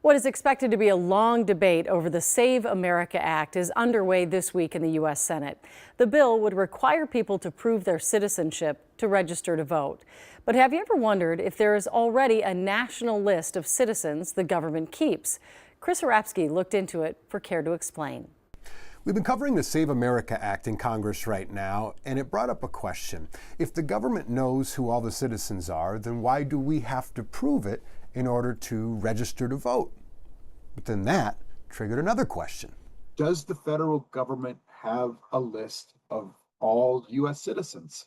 What is expected to be a long debate over the Save America Act is underway this week in the U.S. Senate. The bill would require people to prove their citizenship to register to vote. But have you ever wondered if there is already a national list of citizens the government keeps? Chris Harapsky looked into it for Care to Explain. We've been covering the Save America Act in Congress right now, and it brought up a question. If the government knows who all the citizens are, then why do we have to prove it in order to register to vote? But then that triggered another question. Does the federal government have a list of all U.S. citizens?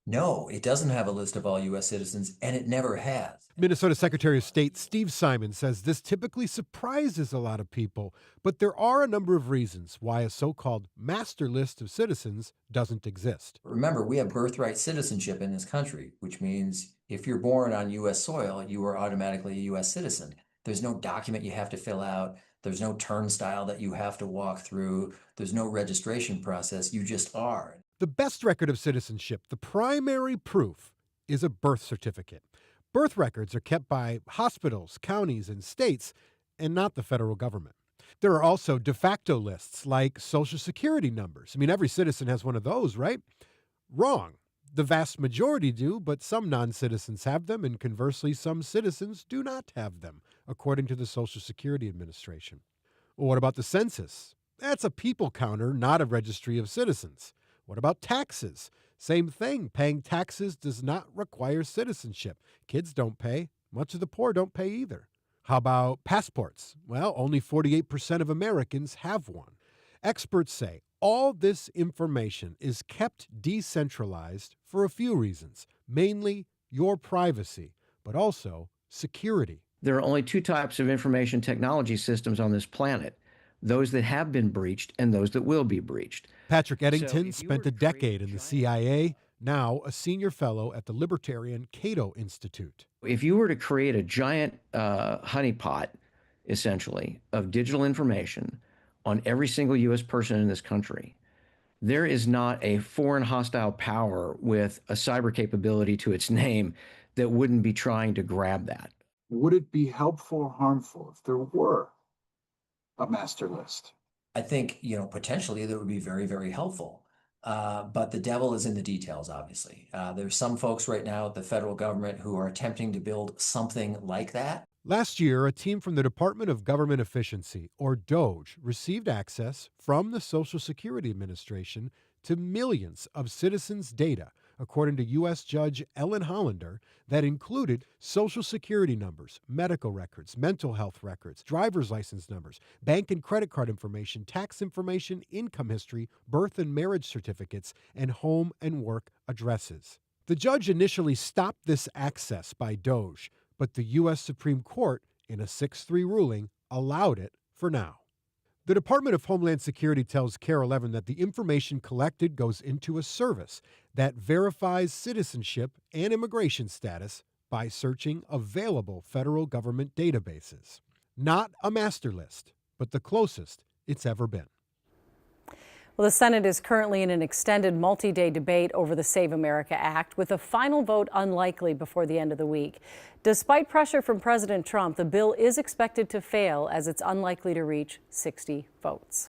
No, it doesn't have a list of all U.S. citizens, and it never has. Minnesota Secretary of State Steve Simon says this typically surprises a lot of people, but there are a number of reasons why a so-called master list of citizens doesn't exist. Remember, we have birthright citizenship in this country, which means if you're born on U.S. soil, you are automatically a U.S. citizen. There's no document you have to fill out. There's no turnstile that you have to walk through. There's no registration process. You just are. The best record of citizenship, the primary proof, is a birth certificate. Birth records are kept by hospitals, counties, and states, and not the federal government. There are also de facto lists like Social Security numbers. I mean, every citizen has one of those, right? Wrong. The vast majority do, but some non-citizens have them, and conversely, some citizens do not have them, according to the Social Security Administration. Well, what about the census? That's a people counter, not a registry of citizens. What about taxes? Same thing. Paying taxes does not require citizenship. Kids don't pay. Much of the poor don't pay either. How about passports? Well, only 48% of Americans have one. Experts say all this information is kept decentralized for a few reasons, mainly your privacy, but also security. There are only two types of information technology systems on this planet, those that have been breached and those that will be breached. Patrick Edington spent a decade in the CIA, now a senior fellow at the libertarian Cato Institute. If you were to create a giant honeypot, essentially, of digital information on every single U.S. person in this country, there is not a foreign hostile power with a cyber capability to its name that wouldn't be trying to grab that. Would it be helpful or harmful if there were a master list? I think, potentially that would be very, very helpful. But the devil is in the details, obviously. There's some folks right now at the federal government who are attempting to build something like that. Last year, a team from the Department of Government Efficiency, or DOGE, received access from the Social Security Administration to millions of citizens' data, according to U.S. Judge Ellen Hollander, that included Social Security numbers, medical records, mental health records, driver's license numbers, bank and credit card information, tax information, income history, birth and marriage certificates, and home and work addresses. The judge initially stopped this access by DOGE, but the U.S. Supreme Court, in a 6-3 ruling, allowed it for now. The Department of Homeland Security tells KARE 11 that the information collected goes into a service that verifies citizenship and immigration status by searching available federal government databases. Not a master list, but the closest it's ever been. Well, the Senate is currently in an extended multi-day debate over the Save America Act, with a final vote unlikely before the end of the week. Despite pressure from President Trump, the bill is expected to fail as it's unlikely to reach 60 votes.